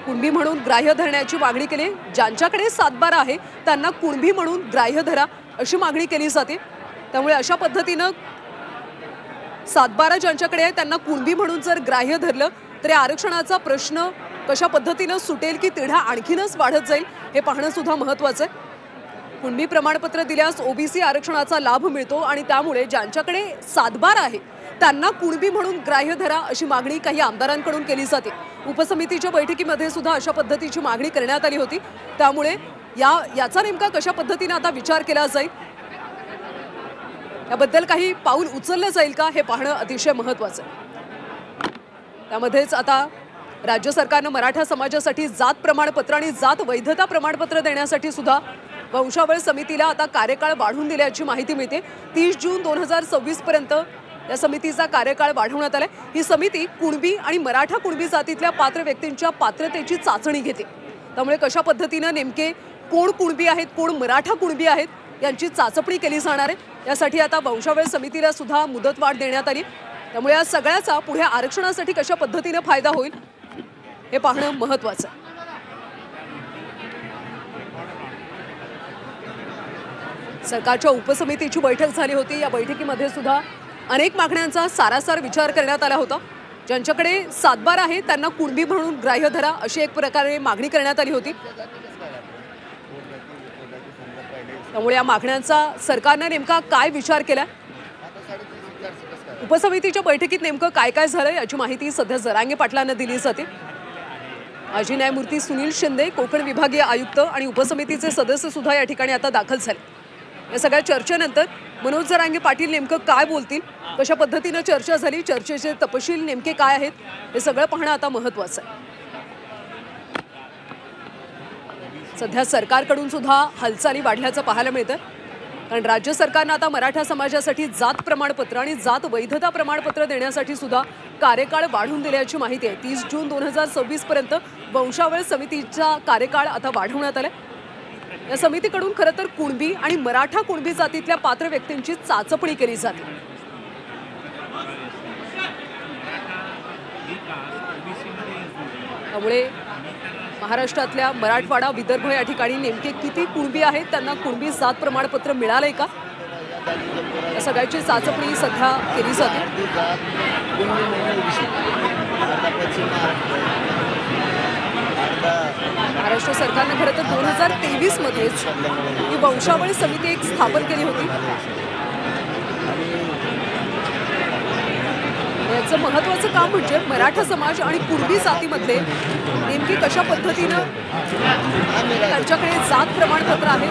कुणबी म्हणून ग्राह्य धरण्याची मागणी केली। ज्यांच्याकडे सातबारा आहे त्यांना कुणबी म्हणून ग्राह्य धरा अशी मागणी केली जाते। त्यामुळे अशा पद्धतीने सातबारा ज्यांच्याकडे आहे त्यांना कुणबी म्हणून जर ग्राह्य धरलं तर आरक्षणाचा प्रश्न कशा पद्धतीने सुटेल की तिढा आणखीनच वाढत जाईल हे पाहणं सुद्धा महत्त्वाचं आहे। कुणबी प्रमाणपत्र दिल्यास ओबीसी आरक्षणाचा लाभ मिळतो आणि त्यामुळे ज्यांच्याकडे सातबारा आहे त्यांना कुणबी म्हणून ग्राह्य धरा अशी मागणी काही आमदारांकडून केली जाते। उपसमितीच्या बैठकीमध्ये सुद्धा अशा पद्धतीची मागणी करण्यात आली होती। त्यामुळे याचा नेमका कशा पद्धतीने आता विचार केला जाईल याबद्दल काही पाऊल उचललं जाईल का हे पाहणं अतिशय महत्त्वाचं आहे। त्यामध्येच आता राज्य सरकारने मराठा समाजासाठी जात प्रमाणपत्र आणि जात वैधता प्रमाणपत्र देण्यासाठी सुद्धा वंशावळ समितीला आता कार्यकाळ वाढवून दिल्याची माहिती मिळते। 30 जून 2026 पर्यंत या समितीचा कार्यकाळ वाढवण्यात आलाय। ही समिती कुणबी आणि मराठा कुणबी जातीतल्या पात्र व्यक्तींच्या पात्रतेची चाचणी घेते। त्यामुळे कशा पद्धतीने नेमके कोण कुणबी आहेत कोण मराठा कुणबी आहेत यांची चाचपणी केली जाणार आहे। यासाठी आता वंशावळ समितीला सुद्धा मुदतवाढ देण्यात आली। त्यामुळे या सगळ्याचा पुढे आरक्षणासाठी कशा पद्धतीने फायदा होईल हे पाहणं महत्त्वाचं आहे। सरकारच्या उपसमितीची बैठक झाली होती। या बैठकीमध्ये सुद्धा अनेक मागण्यांचा सारासार विचार करण्यात आला होता। ज्यांच्याकडे सातबारा आहे त्यांना कुणबी म्हणून ग्राह्य धरा अशी एक प्रकारे मागणी करण्यात आली होती। त्यामुळे या मागण्यांचा सरकारने नेमका काय विचार केला, उपसमितीच्या बैठकीत नेमकं काय काय झालं याची माहिती सध्या जरांगे पाटलांना दिली जाते। माजी न्यायमूर्ती सुनील शिंदे, कोकण विभागीय आयुक्त आणि उपसमितीचे सदस्य सुद्धा या ठिकाणी आता दाखल झाले। या सगळ्या चर्चेनंतर मनोज जरांगे पाटील नेमकं काय बोलतील, कशा पद्धतीने चर्चा झाली, चर्चेचे तपशील नेमके काय आहेत हे सगळं पाहणं आता महत्त्वाचं आहे। सध्या सरकारकडून सुद्धा हालचाली वाढल्याचं पाहायला मिळतं। कारण राज्य सरकारने आता मराठा समाजासाठी जात प्रमाणपत्र आणि जात वैधता प्रमाणपत्र देण्यासाठी सुद्धा कार्यकाळ वाढवून दिल्याची माहिती आहे। 30 जून 2026 पर्यंत वंशावळ समितीचा कार्यकाळ आता वाढवण्यात आलाय। या समितीकडून खरं तर कुणबी आणि मराठा कुणबी जातीतल्या पात्र व्यक्तींची चाचपणी केली जाते। त्यामुळे महाराष्ट्रातल्या मराठवाडा, विदर्भ या ठिकाणी नेमके किती कुणबी आहेत, त्यांना कुणबी जात प्रमाणपत्र मिळालंय का, या सगळ्याची चाचपणी सध्या केली जाते। महाराष्ट्र सरकारने खरं तर 2023 मध्येच ही वंशावळ समिती एक स्थापन केली होती। याचं महत्त्वाचं काम म्हणजे मराठा समाज आणि कुणबी जातीमध्ये नेमकी कशा पद्धतीनं त्यांच्याकडे जात प्रमाणपत्र आहे,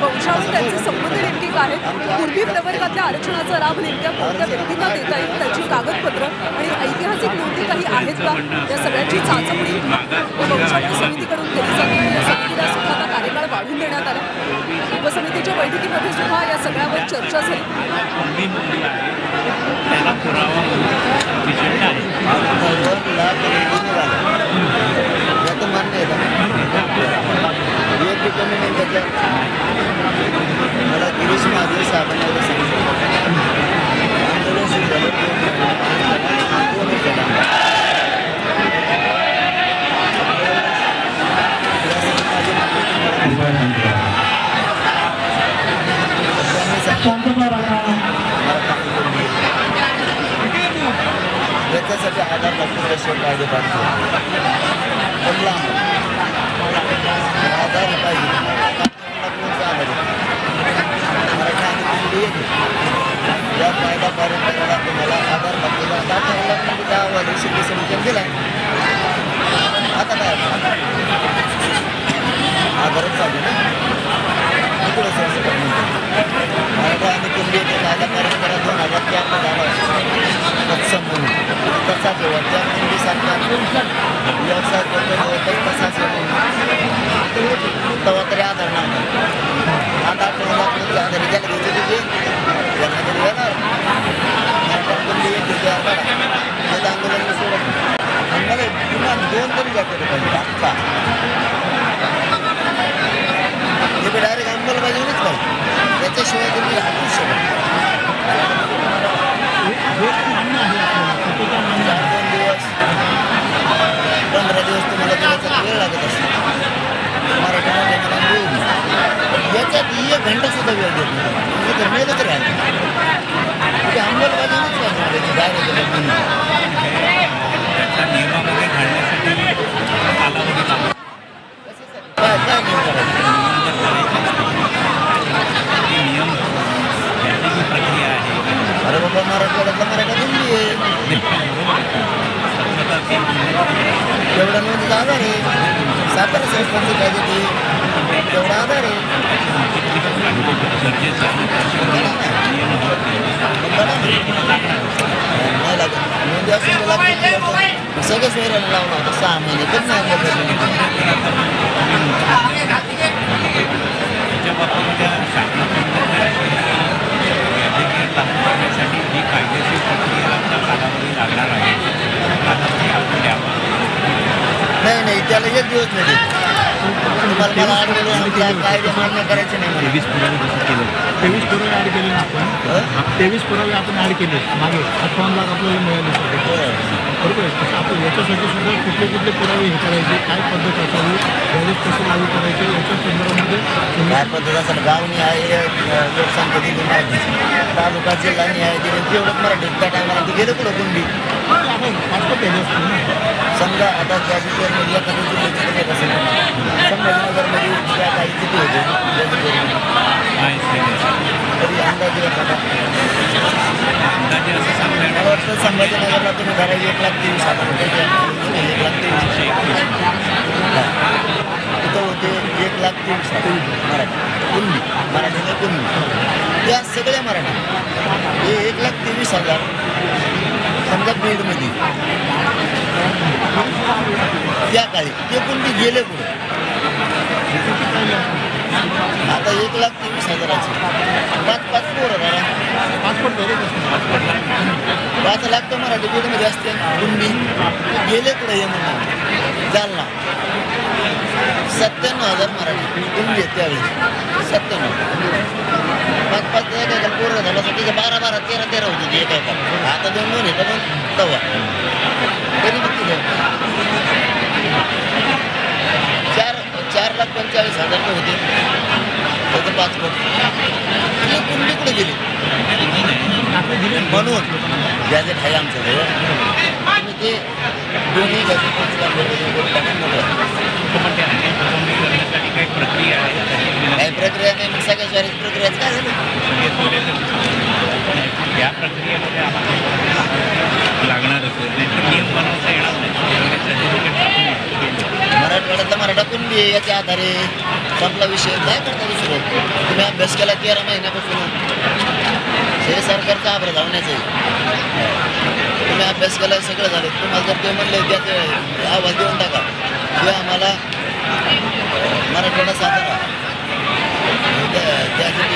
वंशावळ त्यांचे संबंध नेमके काय आहेत, कुणबी प्रवर्गातल्या आरक्षणाचा लाभ नेमक्या कोणत्या व्यक्तींना देता येईल, त्याची कागदपत्र आणि ऐतिहासिक नोंदी काही आहेत का, या सगळ्याची चाचपणी वंशावळ समितीकडून केली जाते। या समितीला सुद्धा आता कार्यकाळ वाढवून देण्यात आला। उपसमितीच्या बैठकीमध्ये सुद्धा या सगळ्यावर चर्चा झाली। त्याच्यासाठी आधार कायदे पाहिजे, आधार पाहिजे या कायदा पारित करायला तुम्हाला आधार लागतो। समितीने दिला आता काय आधारच चालू ना मराठा आणि कुणबी कायदा पारित करा 2003 झाला सक्षम म्हणून तसाच त्या कुणबीसारखा व्यवसाय करतो तसाच तेव्हा तरी आधार नव्हता। आधार तुम्हाला आधार ज्याला घ्यायचे तुझे त्यांना तरी येणार मराठा कुणबी एक काढा ते आंदोलन सोडत आम्हाला किमान 2 तरी जाते पाहिजे। हे डायरेक्ट अंमलबजावणीच पाहिजे, त्याच्याशिवाय तुम्ही राहू शकत 4-2 दिवस सुद्धा वेळ देत नाही मी तर मेलं तरी आहे ते अंमलबजावणीच पाहिजे त्याचा नियमामध्ये घालण्यासाठी कालावधी लागतो. काय काय नियम करायचं ते नियम याची जी प्रक्रिया आहे अरे बाबा मराठवाड्यातला मराठा दिल्ली आहे तेवढा नोंदीचा आधार आहे सातारा संस्थांचं काय देते तेवढा आधार आहे गरजेचं नाही लागत नोंदी असून लागते सगळ्या सोयऱ्याला लावला होता 6 महिने पण नाही त्याच्या बाबतीत लागण्यासाठी जी कायदेशीर प्रक्रियाचा कालावधी लागणार आहे कालावधी आपण द्यावा. नाही त्याला एक दिवस नाही तुम्हाला मला आठवलं कायदे मान्य करायचे नाही मला 23 पुरावे जसं केलं 23 पुरावे ॲड केले ना आपण 23 पुरावे आपण ॲड केले मागे 58 लाख आपल्याला मिळाले बरोबर आहे तसं आपण याच्यासाठी सुद्धा कुठले पुरावे हे करायचे काय पद्धत असावी गॅजेट कसं लागू करायचे याच्या संदर्भामध्ये काय पद्धत असेल गाव न्याय लोकसंख्या दिली नाही तालुका जिल्हा न्याय दिले तेवढंच मराठी त्या टायमाला ते गेलं कुठं कुंडी आपण पासपोर्ट द्यायचे असतील ना समजा आता गॅजेटवरमध्ये एखाद्या जिल्ह्याची किती असेल संभाजीनगरमध्ये त्या काही किती होते तरी अंदाजे एखादा अंदाजे असं सांगता मला वाटतं संभाजीनगरला तुम्ही घरा 1,23,000 रुपये 1,23,000 तिथं होते 1,23,000 मराठी मराठीने कुंडी त्या सगळ्या मराठी हे 1,23,000 समजा बीडमध्ये त्या काळी ते कुंडी गेले कुठे आता 1,23,000 पाच पोरं झाला पासपोर्ट द्यायचे 5 लाख तर मराठी बीडमध्ये असते कुंडी गेले कुठे हे म्हणून जालना 97,000 मराठी कुंडी आहेत त्यावेळेस 97 पाच एका पोरं झालं असं तिथे 12 13 होती ती एका आता 2 येतं पण तवा तरी किती द्या 4,45,000 तर होते त्याचं पासपोर्ट ती कुंडी कुठे गेली म्हणून गॅजेट आहे आमच्याकडे तुम्ही ते दोन्ही गॅजेट काही प्रक्रिया आहे काही प्रक्रिया नाही मग सगळ्या स्वारीची प्रक्रियाच काय झाली या प्रक्रियेमध्ये आम्हाला लागणार असेल नाही तर नियम बनवता येणार नाही मराठवाड्यातला मराठा कुंडी आहे याच्या आधारे संपला विषय काय करता दुसरं तुम्ही अभ्यास केला 13 महिन्यापासून हे सरकारचा आभार धावण्याचं आहे तुम्ही अभ्यास केला सगळं झालं तुम्हाला जर ते म्हणले त्याचे आवाज देऊन टाका किंवा आम्हाला मराठवाडा सातारा त्यासाठी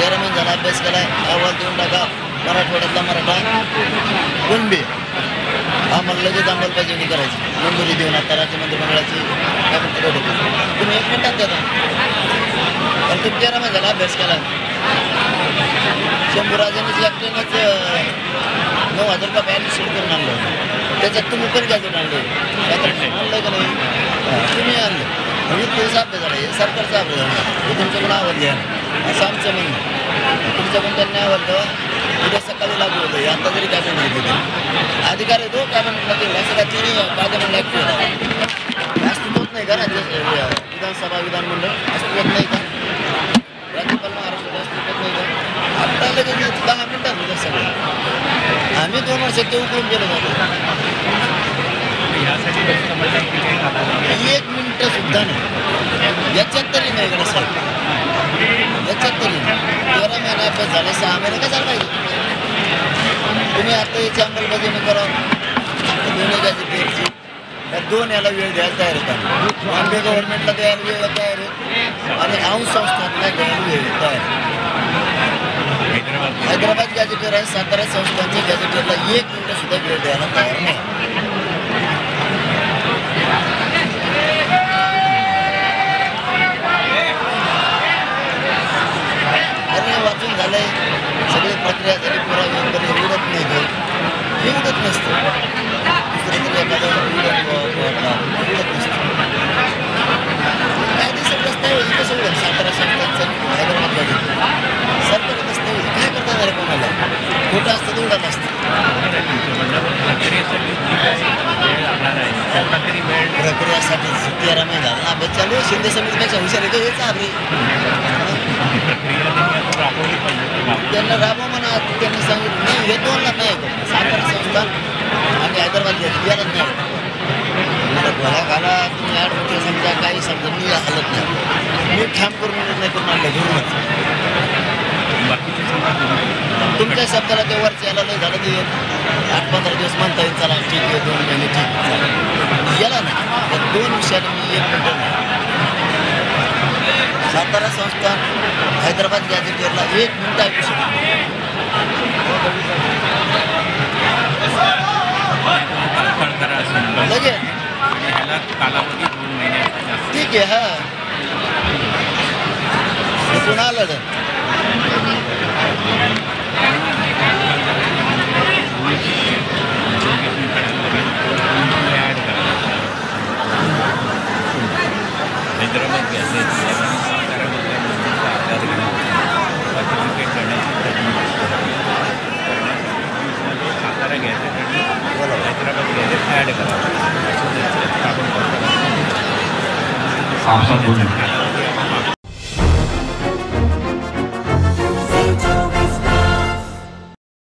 13 महिने झाला अभ्यास केला अहवाल देऊन टाका मराठवाड्यातला मराठा कुणबी आम्हाला लगेच अंमलबजावणी करायची मंजुरी देऊन आता राज्य मंत्रिमंडळाची काय म्हणते तुम्ही 1 मिनिटात देता कारण तुम्ही 13 महिने झाला अभ्यास केला शंभूराजांनीच एकट्यानेच 9,000 रुपये बॅलन्स शीट करून आणलं होतं त्याच्यात तुम्ही पण गॅजेट आणले आणलं का नाही तुम्ही आणलं म्हणजे तुझा अभ्यास झाला हे सरकारचा अभ्यास झाला हे तुमच्याकडून अहवाल घ्या असं आमचं म्हणणं तुमच्याकडून त्यांनी अहवाल उद्या सकाळी लागू होतं हे आता जरी कॅबिनेट घेतलं अधिकार येतो कॅबिनेटला दिला असं काहीतरी कायद्यामध्ये ॲक्टिव्ह अस्तित्वत नाही का राज्य विधानसभा विधानमंडळ अस्तित्वत नाही का राज्यपाल महाराष्ट्रात अस्तित्वत नाही का आत्ता लगेच 10 मिनिटात होतं सगळं आम्ही 2 वर्षात ते उकळून गेलो जातो यासाठी 1 मिनिटं सुद्धा नाही याच्यात तरी नाही गणेश साहेब याच्यात तरी 13 महिने अभ्यास झाले 6 महिने का झालं पाहिजे तुम्ही आता याची अंमलबजावणी करा दोन्ही गॅजेटची त्या 2 याला वेळ द्यायला तयार होता बॉम्बे गव्हर्नमेंटला द्यायला वेळ तयार आहे आणि औंध संस्थांना द्यायला वेळ तयार हैदराबाद गॅजेटर आहे सातारा संस्थांच्या गॅजेटरला 1 मिनिटं सुद्धा वेळ द्यायला तयार नाही वाचून झालंय सगळी प्रक्रिया झाली पुरावे वगैरे उडत नाही हे उडत नसतं दुसरं तरी एखादं उडत नसतं कायदेशीर रस्ता आहे कसं उडत सातारा संस्थांचा प्रक्रियासाठी 13 महिने झाला ना अभ्यास चालू आहे. शिंदे समितीपेक्षा हुशार आहे हेच आपली ती प्रक्रिया त्यांनी आता राबवली पाहिजे. त्यांना राबवा म्हणा त्यांनी सांगितलं नाही हे 2 ला नाही सातारा संस्थान आणि हैदराबाद यालाच नाही मला घोडा घाला तुम्ही ॲडव्होकेट समजा काही समजा मी हालत नाही मी ठाम करून निर्णय करून आणलं घेऊनच बाकीचे समजा तुमच्या शब्दाला ते वरच्या याला नाही झालं ते 8-15 दिवस म्हणता येईल चला ठीक आहे 2 महिने ठीक आहे गेला ना त्या 2 विषयाने मी 1 मिनिट सातारा संस्थान हैदराबाद गॅझेटियरला 1 मिनिट ऐकू शकतो तात्काळ करा असं लगेच आणि ह्याला कालावधी 2 महिन्याचा जास्त ठीक आहे हा हे पुन्हा आलं तर ॲड करा. हैदराबाद गॅझेट साताऱ्यामधल्या मुलींचा आधार घेऊन सर्टिफिकेट करण्याची तरतूद करण्यासाठी सातारा गॅझेट आणि हैदराबाद गॅझेट ॲड करा. असं त्याचं आपण करतो.